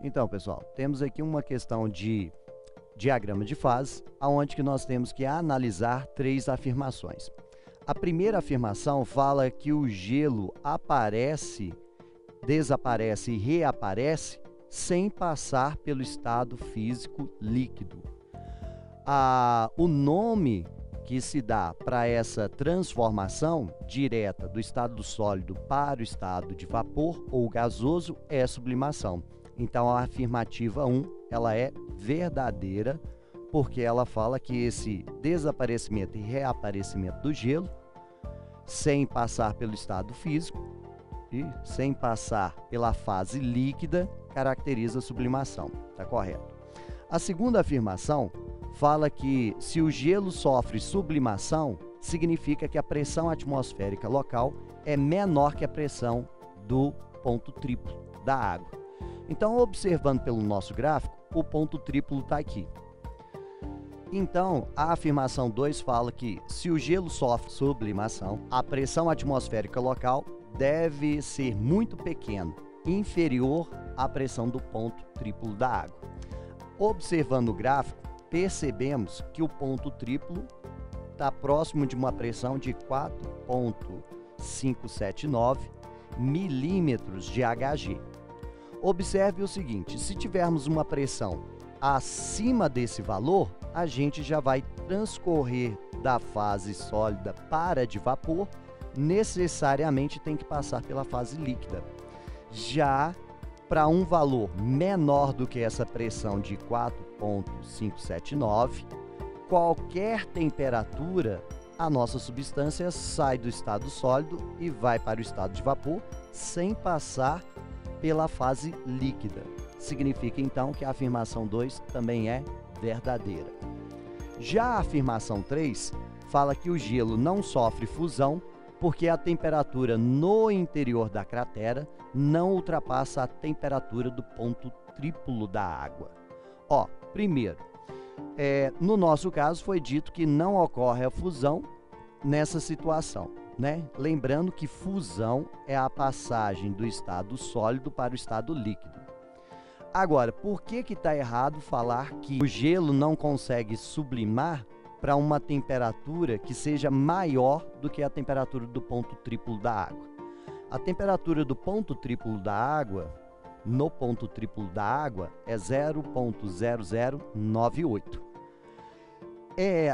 Então, pessoal, temos aqui uma questão de diagrama de fase, onde que nós temos que analisar três afirmações. A primeira afirmação fala que o gelo aparece, desaparece e reaparece sem passar pelo estado físico líquido. O nome que se dá para essa transformação direta do estado sólido para o estado de vapor ou gasoso é sublimação. Então, a afirmativa 1, ela é verdadeira, porque ela fala que esse desaparecimento e reaparecimento do gelo, sem passar pelo estado físico e sem passar pela fase líquida, caracteriza a sublimação. Está correto. A segunda afirmação fala que se o gelo sofre sublimação, significa que a pressão atmosférica local é menor que a pressão do ponto triplo da água. Então, observando pelo nosso gráfico, o ponto triplo está aqui. Então, a afirmação 2 fala que se o gelo sofre sublimação, a pressão atmosférica local deve ser muito pequena, inferior à pressão do ponto triplo da água. Observando o gráfico, percebemos que o ponto triplo está próximo de uma pressão de 4,579 milímetros de Hg. Observe o seguinte, se tivermos uma pressão acima desse valor, a gente já vai transcorrer da fase sólida para a de vapor, necessariamente tem que passar pela fase líquida. Já para um valor menor do que essa pressão de 4,579, qualquer temperatura, a nossa substância sai do estado sólido e vai para o estado de vapor sem passar pela fase líquida. Significa então que a afirmação 2 também é verdadeira. Já a afirmação 3 fala que o gelo não sofre fusão porque a temperatura no interior da cratera não ultrapassa a temperatura do ponto triplo da água. Primeiro, no nosso caso foi dito que não ocorre a fusão nessa situação, né? Lembrando que fusão é a passagem do estado sólido para o estado líquido. Agora, por que está errado falar que o gelo não consegue sublimar para uma temperatura que seja maior do que a temperatura do ponto triplo da água? A temperatura do ponto triplo da água, no ponto triplo da água, é 0,0098.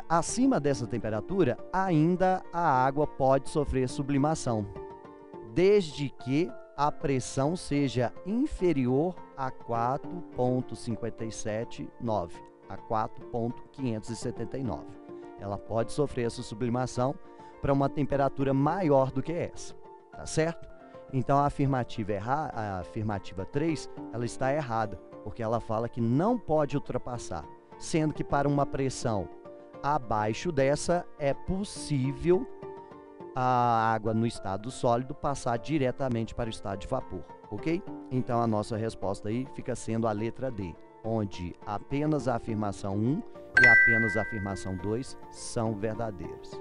Acima dessa temperatura, ainda a água pode sofrer sublimação, desde que a pressão seja inferior a 4,579, a 4,579. Ela pode sofrer essa sublimação para uma temperatura maior do que essa, tá certo? Então, a afirmativa 3, ela está errada, porque ela fala que não pode ultrapassar, sendo que para uma pressão abaixo dessa é possível a água no estado sólido passar diretamente para o estado de vapor, ok? Então, a nossa resposta aí fica sendo a letra D, onde apenas a afirmação 1 e apenas a afirmação 2 são verdadeiras.